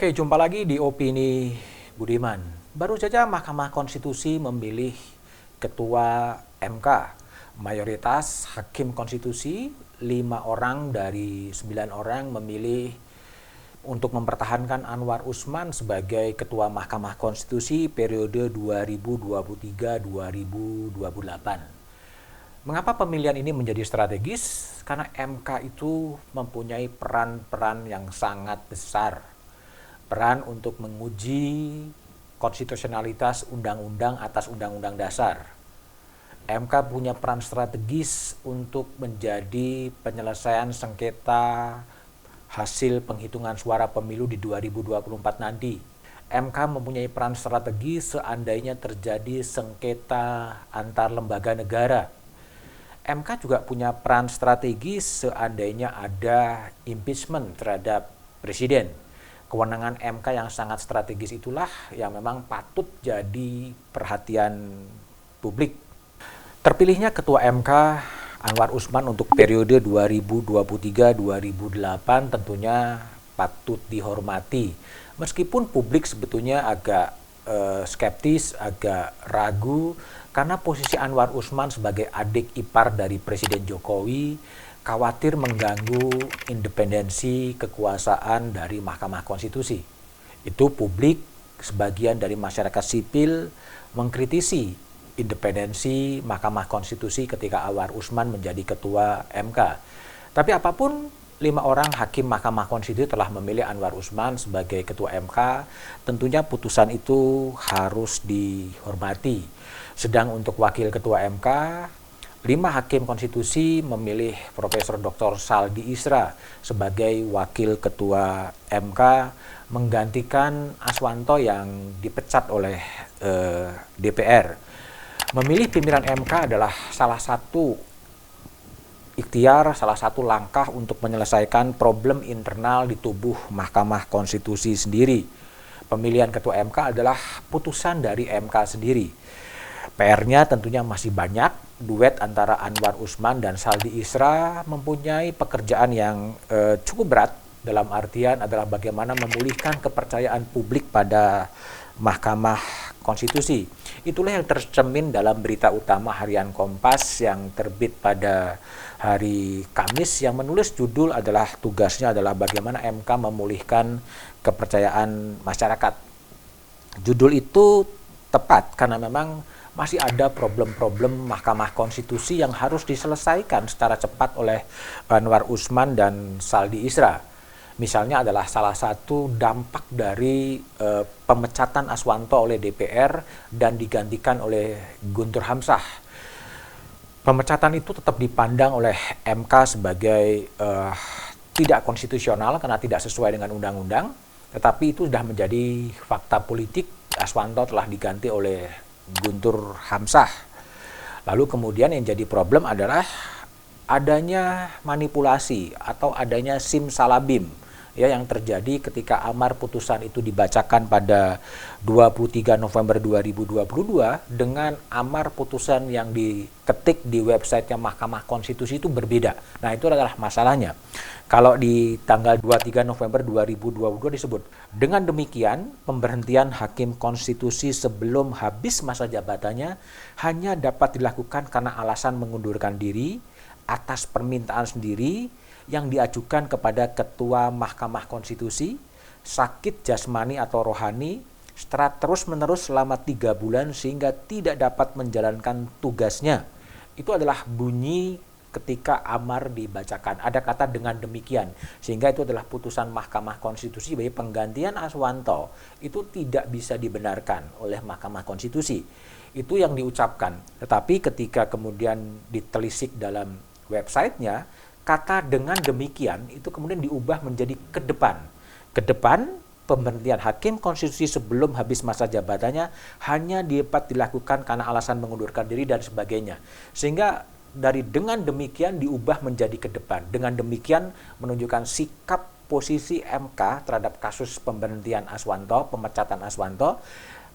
Oke, jumpa lagi di Opini Budiman. Baru saja Mahkamah Konstitusi memilih Ketua MK. Mayoritas Hakim Konstitusi, 5 orang dari 9 orang memilih untuk mempertahankan Anwar Usman sebagai Ketua Mahkamah Konstitusi periode 2023-2028. Mengapa pemilihan ini menjadi strategis? Karena MK itu mempunyai peran-peran yang sangat besar. Peran untuk menguji konstitusionalitas undang-undang atas undang-undang dasar. MK punya peran strategis untuk menjadi penyelesaian sengketa hasil penghitungan suara pemilu di 2024 nanti. MK mempunyai peran strategis seandainya terjadi sengketa antar lembaga negara. MK juga punya peran strategis seandainya ada impeachment terhadap presiden. Kewenangan MK yang sangat strategis itulah yang memang patut jadi perhatian publik. Terpilihnya Ketua MK Anwar Usman untuk periode 2023-2028 tentunya patut dihormati. Meskipun publik sebetulnya agak skeptis, agak ragu, karena posisi Anwar Usman sebagai adik ipar dari Presiden Jokowi khawatir mengganggu independensi kekuasaan dari Mahkamah Konstitusi. Itu publik, sebagian dari masyarakat sipil mengkritisi independensi Mahkamah Konstitusi ketika Anwar Usman menjadi Ketua MK. Tapi apapun, 5 orang Hakim Mahkamah Konstitusi telah memilih Anwar Usman sebagai Ketua MK, tentunya putusan itu harus dihormati. Sedang untuk Wakil Ketua MK, 5 Hakim Konstitusi memilih Profesor Dr. Saldi Isra sebagai Wakil Ketua MK, menggantikan Aswanto yang dipecat oleh DPR. Memilih pimpinan MK adalah salah satu ikhtiar, salah satu langkah untuk menyelesaikan problem internal di tubuh Mahkamah Konstitusi sendiri. Pemilihan Ketua MK adalah putusan dari MK sendiri. PR-nya tentunya masih banyak. Duet antara Anwar Usman dan Saldi Isra mempunyai pekerjaan yang cukup berat, dalam artian adalah bagaimana memulihkan kepercayaan publik pada Mahkamah Konstitusi. Itulah yang tercermin dalam berita utama harian Kompas yang terbit pada hari Kamis, yang menulis judul adalah tugasnya adalah bagaimana MK memulihkan kepercayaan masyarakat. Judul itu tepat karena memang masih ada problem-problem Mahkamah Konstitusi yang harus diselesaikan secara cepat oleh Anwar Usman dan Saldi Isra. Misalnya adalah salah satu dampak dari pemecatan Aswanto oleh DPR dan digantikan oleh Guntur Hamzah. Pemecatan itu tetap dipandang oleh MK sebagai tidak konstitusional karena tidak sesuai dengan undang-undang, tetapi itu sudah menjadi fakta politik. Aswanto telah diganti oleh Guntur Hamzah. Lalu kemudian yang jadi problem adalah adanya manipulasi atau adanya simsalabim ya yang terjadi ketika amar putusan itu dibacakan pada 23 November 2022 dengan amar putusan yang diketik di websitenya Mahkamah Konstitusi itu berbeda. Nah, itu adalah masalahnya. Kalau di tanggal 23 November 2022 disebut, dengan demikian pemberhentian Hakim Konstitusi sebelum habis masa jabatannya hanya dapat dilakukan karena alasan mengundurkan diri atas permintaan sendiri yang diajukan kepada Ketua Mahkamah Konstitusi, sakit jasmani atau rohani, setelah terus-menerus selama 3 bulan sehingga tidak dapat menjalankan tugasnya. Itu adalah bunyi ketika amar dibacakan. Ada kata dengan demikian, sehingga itu adalah putusan Mahkamah Konstitusi bahwa penggantian Aswanto itu tidak bisa dibenarkan oleh Mahkamah Konstitusi. Itu yang diucapkan. Tetapi ketika kemudian ditelisik dalam websitenya, kata dengan demikian itu kemudian diubah menjadi ke depan. Ke depan, pemberhentian Hakim Konstitusi sebelum habis masa jabatannya hanya dapat dilakukan karena alasan mengundurkan diri dan sebagainya. Sehingga dari dengan demikian diubah menjadi ke depan. Dengan demikian menunjukkan sikap posisi MK terhadap kasus pemberhentian Aswanto, pemecatan Aswanto.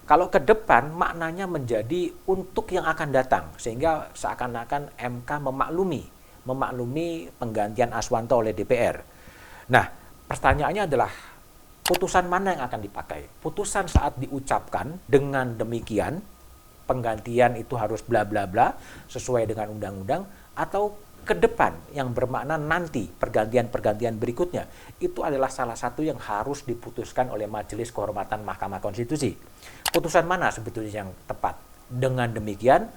Kalau ke depan maknanya menjadi untuk yang akan datang. Sehingga seakan-akan MK memaklumi penggantian Aswanto oleh DPR. Nah, pertanyaannya adalah putusan mana yang akan dipakai? Putusan saat diucapkan dengan demikian, penggantian itu harus bla bla bla sesuai dengan undang-undang, atau ke depan yang bermakna nanti pergantian-pergantian berikutnya. Itu adalah salah satu yang harus diputuskan oleh Majelis Kehormatan Mahkamah Konstitusi. Putusan mana sebetulnya yang tepat? Dengan demikian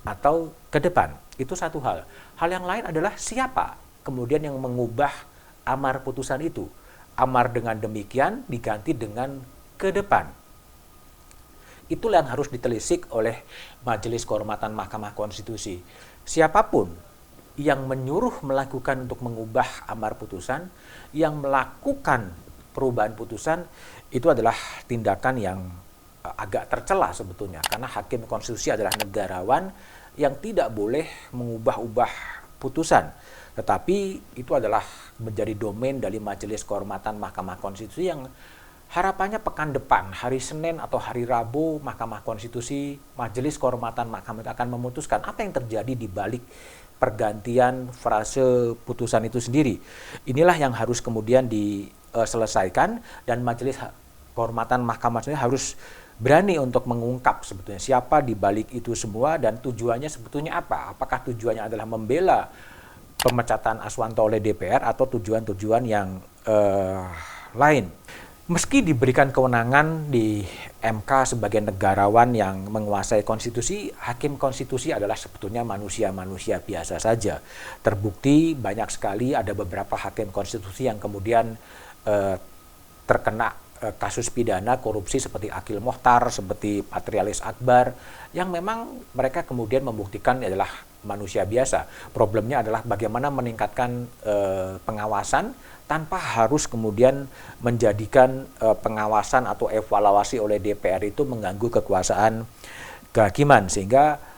atau ke depan? Itu satu hal. Hal yang lain adalah siapa kemudian yang mengubah amar putusan itu. Amar dengan demikian diganti dengan ke depan. Itulah yang harus ditelisik oleh Majelis Kehormatan Mahkamah Konstitusi. Siapapun yang menyuruh melakukan untuk mengubah amar putusan, yang melakukan perubahan putusan, itu adalah tindakan yang agak tercela sebetulnya. Karena hakim konstitusi adalah negarawan yang tidak boleh mengubah-ubah putusan. Tetapi itu adalah menjadi domain dari Majelis Kehormatan Mahkamah Konstitusi yang harapannya pekan depan, hari Senin atau hari Rabu, Mahkamah Konstitusi, Majelis Kehormatan Mahkamah akan memutuskan apa yang terjadi di balik pergantian frase putusan itu sendiri. Inilah yang harus kemudian diselesaikan, dan Majelis Kehormatan Mahkamah Konstitusi harus berani untuk mengungkap sebetulnya siapa di balik itu semua dan tujuannya sebetulnya apa. Apakah tujuannya adalah membela pemecatan Aswanto oleh DPR atau tujuan-tujuan yang lain. Meski diberikan kewenangan di MK sebagai negarawan yang menguasai konstitusi, hakim konstitusi adalah sebetulnya manusia-manusia biasa saja. Terbukti banyak sekali ada beberapa hakim konstitusi yang kemudian terkena kasus pidana korupsi seperti Akil Mokhtar, seperti Patrialis Akbar, yang memang mereka kemudian membuktikan adalah manusia biasa. Problemnya adalah bagaimana meningkatkan pengawasan tanpa harus kemudian menjadikan pengawasan atau evaluasi oleh DPR itu mengganggu kekuasaan kehakiman. Sehingga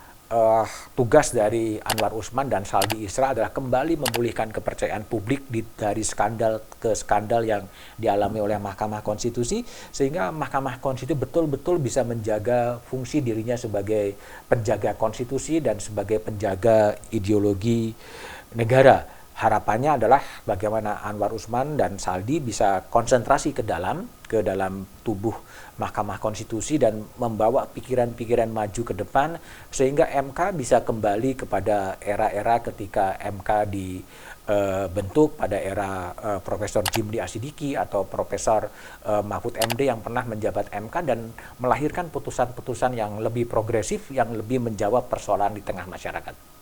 tugas dari Anwar Usman dan Saldi Isra adalah kembali memulihkan kepercayaan publik dari skandal ke skandal yang dialami oleh Mahkamah Konstitusi, sehingga Mahkamah Konstitusi betul-betul bisa menjaga fungsi dirinya sebagai penjaga konstitusi dan sebagai penjaga ideologi negara. Harapannya adalah bagaimana Anwar Usman dan Saldi bisa konsentrasi ke dalam tubuh Mahkamah Konstitusi dan membawa pikiran-pikiran maju ke depan, sehingga MK bisa kembali kepada era-era ketika MK dibentuk pada era Profesor Jimli Asidiki atau Profesor Mahfud MD yang pernah menjabat MK dan melahirkan putusan-putusan yang lebih progresif, yang lebih menjawab persoalan di tengah masyarakat.